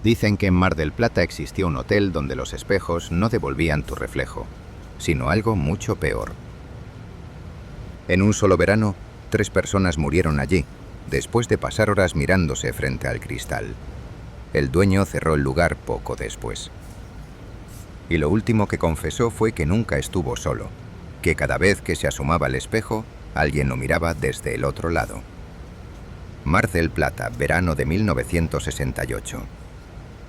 Dicen que en Mar del Plata existía un hotel donde los espejos no devolvían tu reflejo, sino algo mucho peor. En un solo verano, 3 personas murieron allí, después de pasar horas mirándose frente al cristal. El dueño cerró el lugar poco después. Y lo último que confesó fue que nunca estuvo solo, que cada vez que se asomaba al espejo, alguien lo miraba desde el otro lado. Mar del Plata, verano de 1968.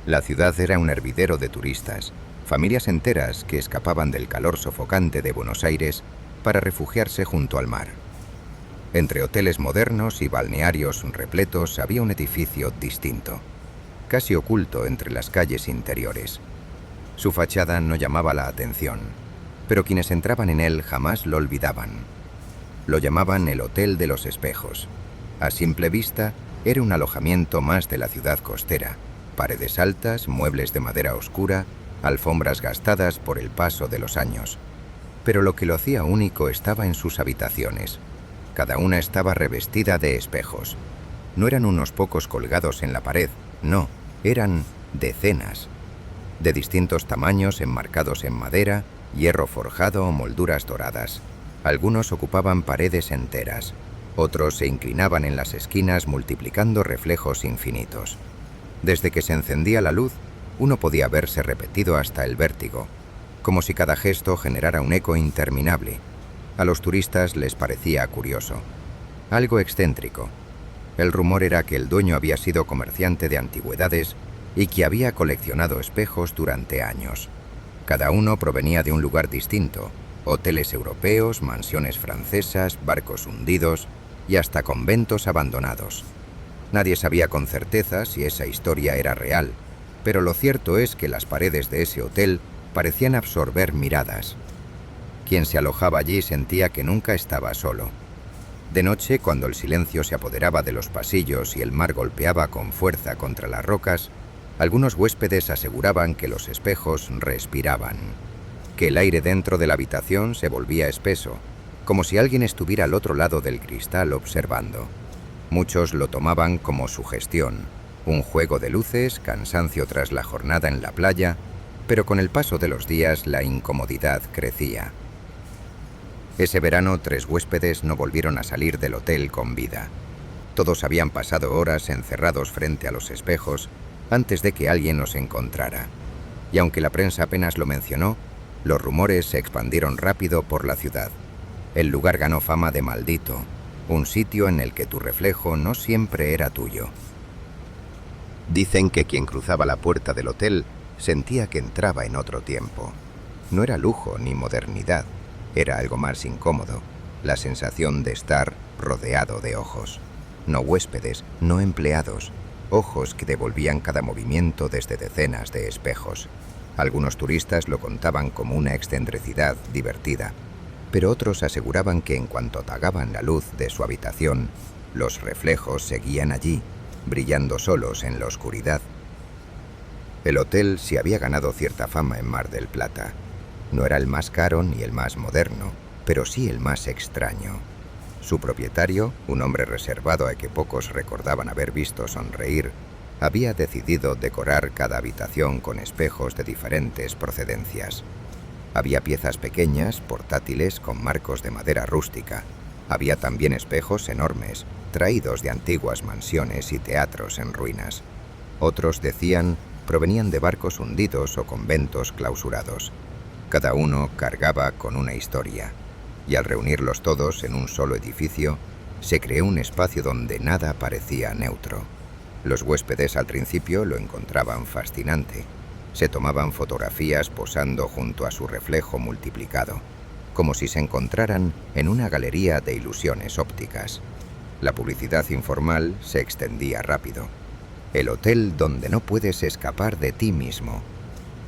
La ciudad era un hervidero de turistas, familias enteras que escapaban del calor sofocante de Buenos Aires para refugiarse junto al mar. Entre hoteles modernos y balnearios repletos había un edificio distinto, casi oculto entre las calles interiores. Su fachada no llamaba la atención, pero quienes entraban en él jamás lo olvidaban. Lo llamaban el Hotel de los Espejos. A simple vista, era un alojamiento más de la ciudad costera. Paredes altas, muebles de madera oscura, alfombras gastadas por el paso de los años. Pero lo que lo hacía único estaba en sus habitaciones. Cada una estaba revestida de espejos. No eran unos pocos colgados en la pared, no, eran decenas. De distintos tamaños, enmarcados en madera, hierro forjado o molduras doradas. Algunos ocupaban paredes enteras. Otros se inclinaban en las esquinas multiplicando reflejos infinitos. Desde que se encendía la luz, uno podía verse repetido hasta el vértigo, como si cada gesto generara un eco interminable. A los turistas les parecía curioso, algo excéntrico. El rumor era que el dueño había sido comerciante de antigüedades y que había coleccionado espejos durante años. Cada uno provenía de un lugar distinto: hoteles europeos, mansiones francesas, barcos hundidos y hasta conventos abandonados. Nadie sabía con certeza si esa historia era real, pero lo cierto es que las paredes de ese hotel parecían absorber miradas. Quien se alojaba allí sentía que nunca estaba solo. De noche, cuando el silencio se apoderaba de los pasillos y el mar golpeaba con fuerza contra las rocas, algunos huéspedes aseguraban que los espejos respiraban, que el aire dentro de la habitación se volvía espeso, como si alguien estuviera al otro lado del cristal observando. Muchos lo tomaban como sugestión, un juego de luces, cansancio tras la jornada en la playa, pero con el paso de los días la incomodidad crecía. Ese verano 3 huéspedes no volvieron a salir del hotel con vida. Todos habían pasado horas encerrados frente a los espejos antes de que alguien los encontrara. Y aunque la prensa apenas lo mencionó, los rumores se expandieron rápido por la ciudad. El lugar ganó fama de maldito, un sitio en el que tu reflejo no siempre era tuyo. Dicen que quien cruzaba la puerta del hotel sentía que entraba en otro tiempo. No era lujo ni modernidad, era algo más incómodo, la sensación de estar rodeado de ojos. No huéspedes, no empleados, ojos que devolvían cada movimiento desde decenas de espejos. Algunos turistas lo contaban como una excentricidad divertida, pero otros aseguraban que en cuanto apagaban la luz de su habitación, los reflejos seguían allí, brillando solos en la oscuridad. El hotel se había ganado cierta fama en Mar del Plata. No era el más caro ni el más moderno, pero sí el más extraño. Su propietario, un hombre reservado a que pocos recordaban haber visto sonreír, había decidido decorar cada habitación con espejos de diferentes procedencias. Había piezas pequeñas, portátiles, con marcos de madera rústica. Había también espejos enormes, traídos de antiguas mansiones y teatros en ruinas. Otros, decían, provenían de barcos hundidos o conventos clausurados. Cada uno cargaba con una historia, y al reunirlos todos en un solo edificio, se creó un espacio donde nada parecía neutro. Los huéspedes al principio lo encontraban fascinante. Se tomaban fotografías posando junto a su reflejo multiplicado, como si se encontraran en una galería de ilusiones ópticas. La publicidad informal se extendía rápido. El hotel donde no puedes escapar de ti mismo.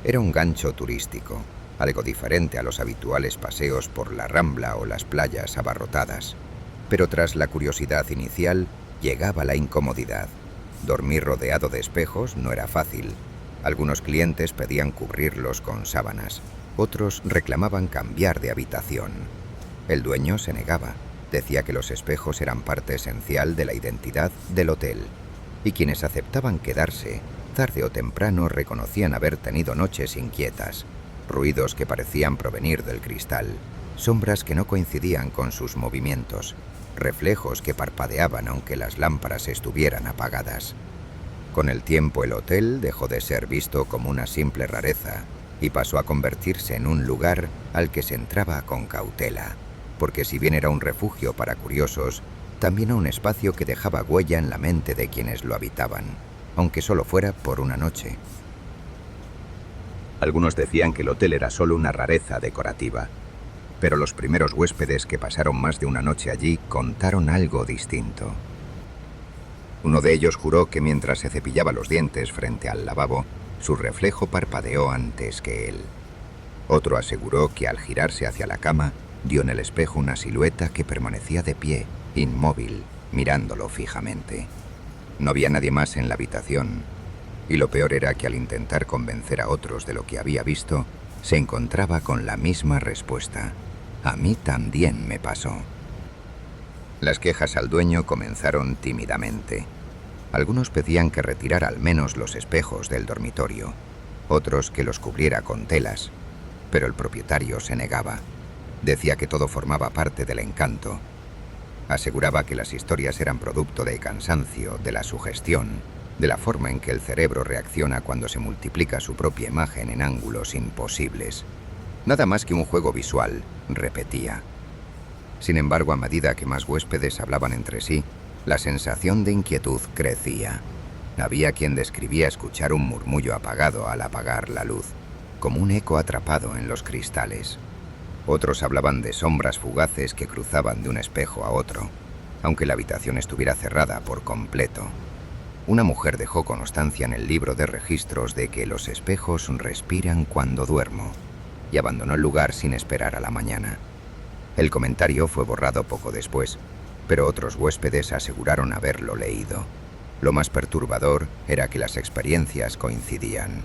Era un gancho turístico, algo diferente a los habituales paseos por la Rambla o las playas abarrotadas. Pero tras la curiosidad inicial, llegaba la incomodidad. Dormir rodeado de espejos no era fácil. Algunos clientes pedían cubrirlos con sábanas. Otros reclamaban cambiar de habitación. El dueño se negaba. Decía que los espejos eran parte esencial de la identidad del hotel. Y quienes aceptaban quedarse tarde o temprano reconocían haber tenido noches inquietas, ruidos que parecían provenir del cristal, sombras que no coincidían con sus movimientos, reflejos que parpadeaban aunque las lámparas estuvieran apagadas. Con el tiempo el hotel dejó de ser visto como una simple rareza y pasó a convertirse en un lugar al que se entraba con cautela, porque si bien era un refugio para curiosos, también era un espacio que dejaba huella en la mente de quienes lo habitaban, aunque solo fuera por una noche. Algunos decían que el hotel era solo una rareza decorativa, pero los primeros huéspedes que pasaron más de una noche allí contaron algo distinto. Uno de ellos juró que mientras se cepillaba los dientes frente al lavabo, su reflejo parpadeó antes que él. Otro aseguró que al girarse hacia la cama, vio en el espejo una silueta que permanecía de pie, inmóvil, mirándolo fijamente. No había nadie más en la habitación, y lo peor era que al intentar convencer a otros de lo que había visto, se encontraba con la misma respuesta. A mí también me pasó. Las quejas al dueño comenzaron tímidamente. Algunos pedían que retirara al menos los espejos del dormitorio, otros que los cubriera con telas, pero el propietario se negaba. Decía que todo formaba parte del encanto. Aseguraba que las historias eran producto del cansancio, de la sugestión, de la forma en que el cerebro reacciona cuando se multiplica su propia imagen en ángulos imposibles. Nada más que un juego visual, repetía. Sin embargo, a medida que más huéspedes hablaban entre sí, la sensación de inquietud crecía. Había quien describía escuchar un murmullo apagado al apagar la luz, como un eco atrapado en los cristales. Otros hablaban de sombras fugaces que cruzaban de un espejo a otro, aunque la habitación estuviera cerrada por completo. Una mujer dejó constancia en el libro de registros de que los espejos respiran cuando duermo, y abandonó el lugar sin esperar a la mañana. El comentario fue borrado poco después, pero otros huéspedes aseguraron haberlo leído. Lo más perturbador era que las experiencias coincidían.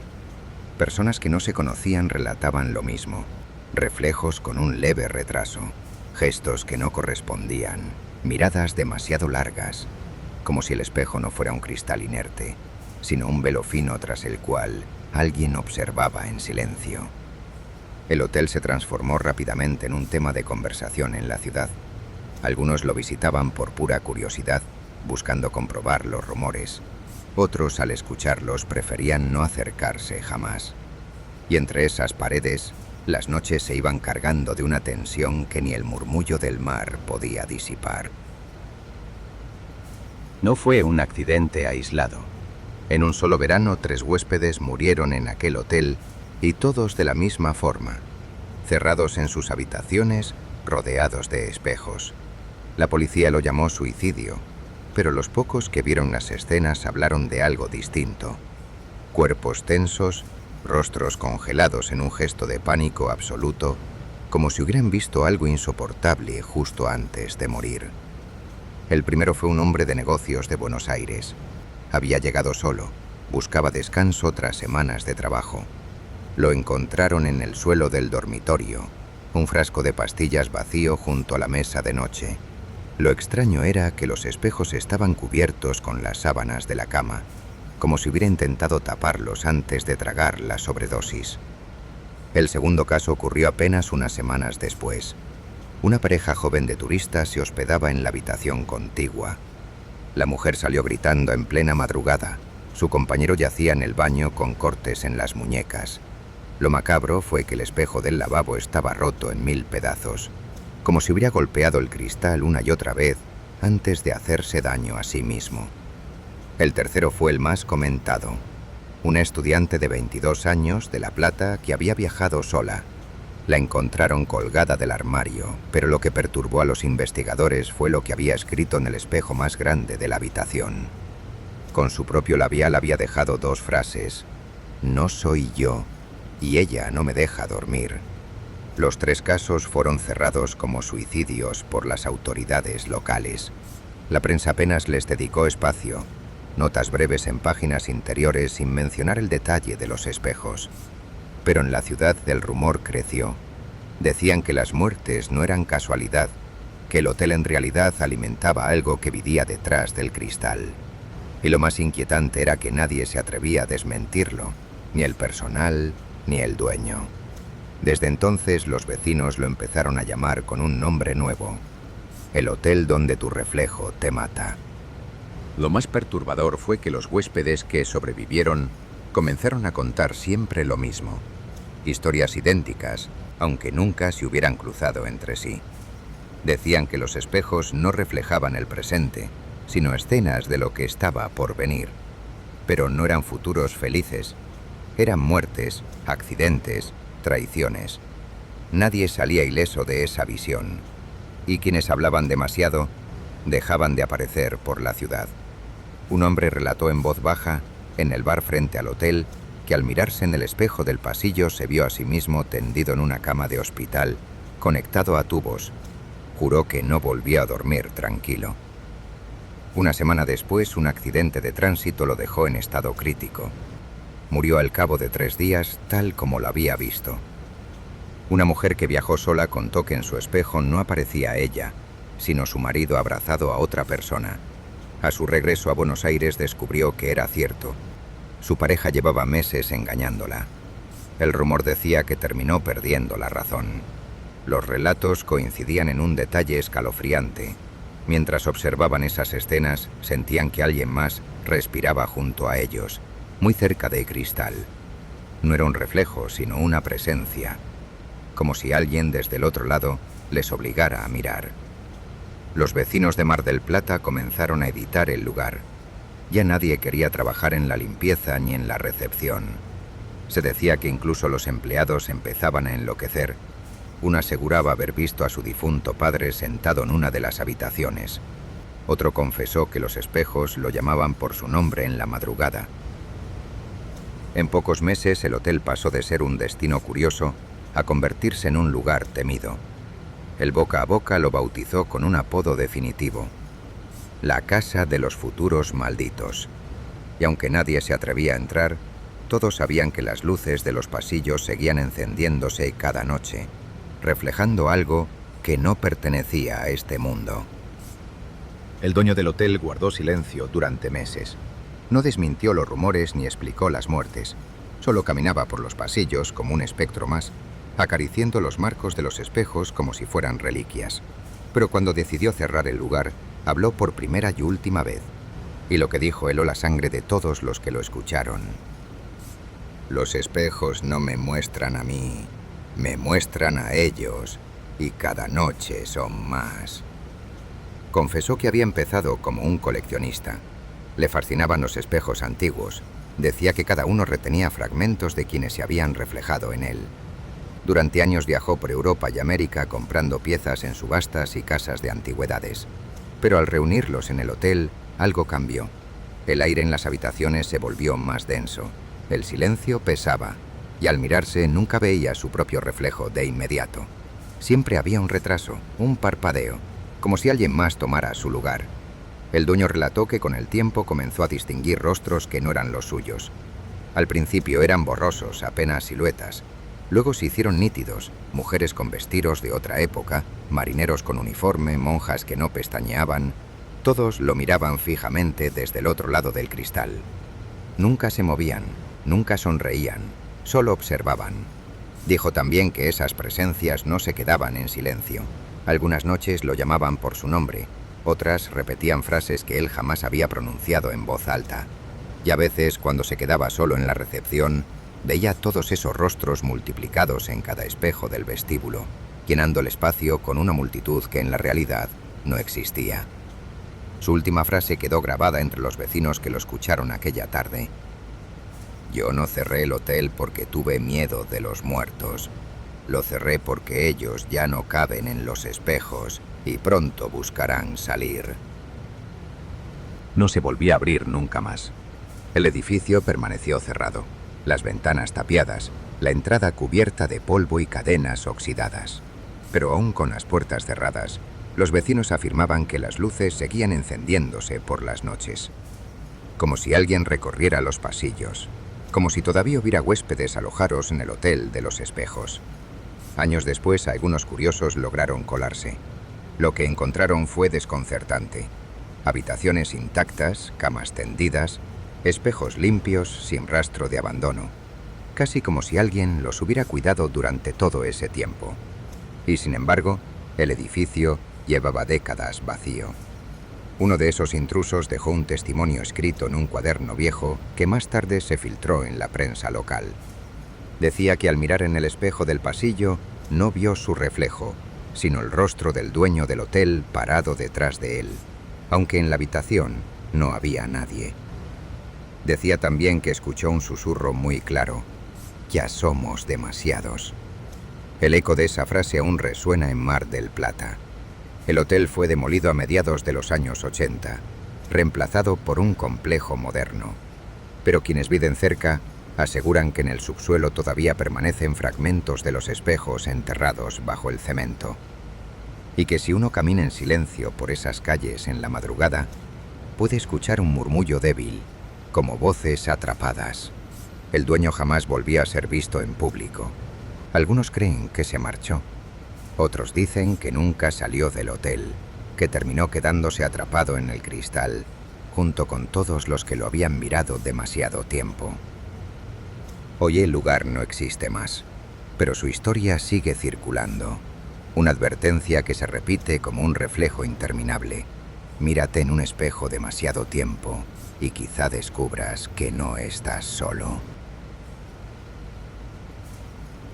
Personas que no se conocían relataban lo mismo. Reflejos con un leve retraso, gestos que no correspondían, miradas demasiado largas, como si el espejo no fuera un cristal inerte, sino un velo fino tras el cual alguien observaba en silencio. El hotel se transformó rápidamente en un tema de conversación en la ciudad. Algunos lo visitaban por pura curiosidad, buscando comprobar los rumores. Otros, al escucharlos, preferían no acercarse jamás. Y entre esas paredes, las noches se iban cargando de una tensión que ni el murmullo del mar podía disipar. No fue un accidente aislado. En un solo verano, 3 huéspedes murieron en aquel hotel, y todos de la misma forma, cerrados en sus habitaciones, rodeados de espejos. La policía lo llamó suicidio, pero los pocos que vieron las escenas hablaron de algo distinto. Cuerpos tensos, rostros congelados en un gesto de pánico absoluto, como si hubieran visto algo insoportable justo antes de morir. El primero fue un hombre de negocios de Buenos Aires. Había llegado solo, buscaba descanso tras semanas de trabajo. Lo encontraron en el suelo del dormitorio, un frasco de pastillas vacío junto a la mesa de noche. Lo extraño era que los espejos estaban cubiertos con las sábanas de la cama, como si hubiera intentado taparlos antes de tragar la sobredosis. El segundo caso ocurrió apenas unas semanas después. Una pareja joven de turistas se hospedaba en la habitación contigua. La mujer salió gritando en plena madrugada. Su compañero yacía en el baño con cortes en las muñecas. Lo macabro fue que el espejo del lavabo estaba roto en 1000 pedazos, como si hubiera golpeado el cristal una y otra vez antes de hacerse daño a sí mismo. El tercero fue el más comentado. Una estudiante de 22 años de La Plata que había viajado sola. La encontraron colgada del armario, pero lo que perturbó a los investigadores fue lo que había escrito en el espejo más grande de la habitación. Con su propio labial había dejado 2 frases: "No soy yo, y ella no me deja dormir". Los 3 casos fueron cerrados como suicidios por las autoridades locales. La prensa apenas les dedicó espacio. Notas breves en páginas interiores sin mencionar el detalle de los espejos. Pero en la ciudad el rumor creció. Decían que las muertes no eran casualidad, que el hotel en realidad alimentaba algo que vivía detrás del cristal. Y lo más inquietante era que nadie se atrevía a desmentirlo, ni el personal, ni el dueño. Desde entonces los vecinos lo empezaron a llamar con un nombre nuevo: el hotel donde tu reflejo te mata. Lo más perturbador fue que los huéspedes que sobrevivieron comenzaron a contar siempre lo mismo. Historias idénticas, aunque nunca se hubieran cruzado entre sí. Decían que los espejos no reflejaban el presente, sino escenas de lo que estaba por venir. Pero no eran futuros felices. Eran muertes, accidentes, traiciones. Nadie salía ileso de esa visión. Y quienes hablaban demasiado dejaban de aparecer por la ciudad. Un hombre relató en voz baja, en el bar frente al hotel, que al mirarse en el espejo del pasillo se vio a sí mismo tendido en una cama de hospital, conectado a tubos. Juró que no volvía a dormir tranquilo. Una semana después, un accidente de tránsito lo dejó en estado crítico. Murió al cabo de 3 días, tal como lo había visto. Una mujer que viajó sola contó que en su espejo no aparecía ella, sino su marido abrazado a otra persona. A su regreso a Buenos Aires descubrió que era cierto. Su pareja llevaba meses engañándola. El rumor decía que terminó perdiendo la razón. Los relatos coincidían en un detalle escalofriante. Mientras observaban esas escenas, sentían que alguien más respiraba junto a ellos, muy cerca de Cristal. No era un reflejo, sino una presencia, como si alguien desde el otro lado les obligara a mirar. Los vecinos de Mar del Plata comenzaron a editar el lugar. Ya nadie quería trabajar en la limpieza ni en la recepción. Se decía que incluso los empleados empezaban a enloquecer. Uno aseguraba haber visto a su difunto padre sentado en una de las habitaciones. Otro confesó que los espejos lo llamaban por su nombre en la madrugada. En pocos meses el hotel pasó de ser un destino curioso a convertirse en un lugar temido. El boca a boca lo bautizó con un apodo definitivo: la casa de los futuros malditos. Y aunque nadie se atrevía a entrar, todos sabían que las luces de los pasillos seguían encendiéndose cada noche, reflejando algo que no pertenecía a este mundo. El dueño del hotel guardó silencio durante meses. No desmintió los rumores ni explicó las muertes. Solo caminaba por los pasillos como un espectro más, acariciando los marcos de los espejos como si fueran reliquias. Pero cuando decidió cerrar el lugar, habló por primera y última vez. Y lo que dijo heló la sangre de todos los que lo escucharon. Los espejos no me muestran a mí, me muestran a ellos, y cada noche son más. Confesó que había empezado como un coleccionista. Le fascinaban los espejos antiguos. Decía que cada uno retenía fragmentos de quienes se habían reflejado en él. Durante años viajó por Europa y América comprando piezas en subastas y casas de antigüedades. Pero al reunirlos en el hotel, algo cambió. El aire en las habitaciones se volvió más denso. El silencio pesaba, y al mirarse nunca veía su propio reflejo de inmediato. Siempre había un retraso, un parpadeo, como si alguien más tomara su lugar. El dueño relató que con el tiempo comenzó a distinguir rostros que no eran los suyos. Al principio eran borrosos, apenas siluetas. Luego se hicieron nítidos, mujeres con vestidos de otra época, marineros con uniforme, monjas que no pestañeaban. Todos lo miraban fijamente desde el otro lado del cristal. Nunca se movían, nunca sonreían, solo observaban. Dijo también que esas presencias no se quedaban en silencio. Algunas noches lo llamaban por su nombre, otras repetían frases que él jamás había pronunciado en voz alta. Y a veces, cuando se quedaba solo en la recepción, veía todos esos rostros multiplicados en cada espejo del vestíbulo, llenando el espacio con una multitud que en la realidad no existía. Su última frase quedó grabada entre los vecinos que lo escucharon aquella tarde. Yo no cerré el hotel porque tuve miedo de los muertos. Lo cerré porque ellos ya no caben en los espejos y pronto buscarán salir. No se volvió a abrir nunca más. El edificio permaneció cerrado. Las ventanas tapiadas, la entrada cubierta de polvo y cadenas oxidadas. Pero aún con las puertas cerradas, los vecinos afirmaban que las luces seguían encendiéndose por las noches. Como si alguien recorriera los pasillos, como si todavía hubiera huéspedes alojados en el hotel de los espejos. Años después, algunos curiosos lograron colarse. Lo que encontraron fue desconcertante. Habitaciones intactas, camas tendidas, espejos limpios sin rastro de abandono, casi como si alguien los hubiera cuidado durante todo ese tiempo. Y sin embargo, el edificio llevaba décadas vacío. Uno de esos intrusos dejó un testimonio escrito en un cuaderno viejo que más tarde se filtró en la prensa local. Decía que al mirar en el espejo del pasillo no vio su reflejo, sino el rostro del dueño del hotel parado detrás de él, aunque en la habitación no había nadie. Decía también que escuchó un susurro muy claro: «Ya somos demasiados». El eco de esa frase aún resuena en Mar del Plata. El hotel fue demolido a mediados de los años 80, reemplazado por un complejo moderno. Pero quienes viven cerca aseguran que en el subsuelo todavía permanecen fragmentos de los espejos enterrados bajo el cemento. Y que si uno camina en silencio por esas calles en la madrugada, puede escuchar un murmullo débil, como voces atrapadas. El dueño jamás volvió a ser visto en público. Algunos creen que se marchó. Otros dicen que nunca salió del hotel, que terminó quedándose atrapado en el cristal, junto con todos los que lo habían mirado demasiado tiempo. Hoy el lugar no existe más, pero su historia sigue circulando. Una advertencia que se repite como un reflejo interminable. Mírate en un espejo demasiado tiempo y quizá descubras que no estás solo.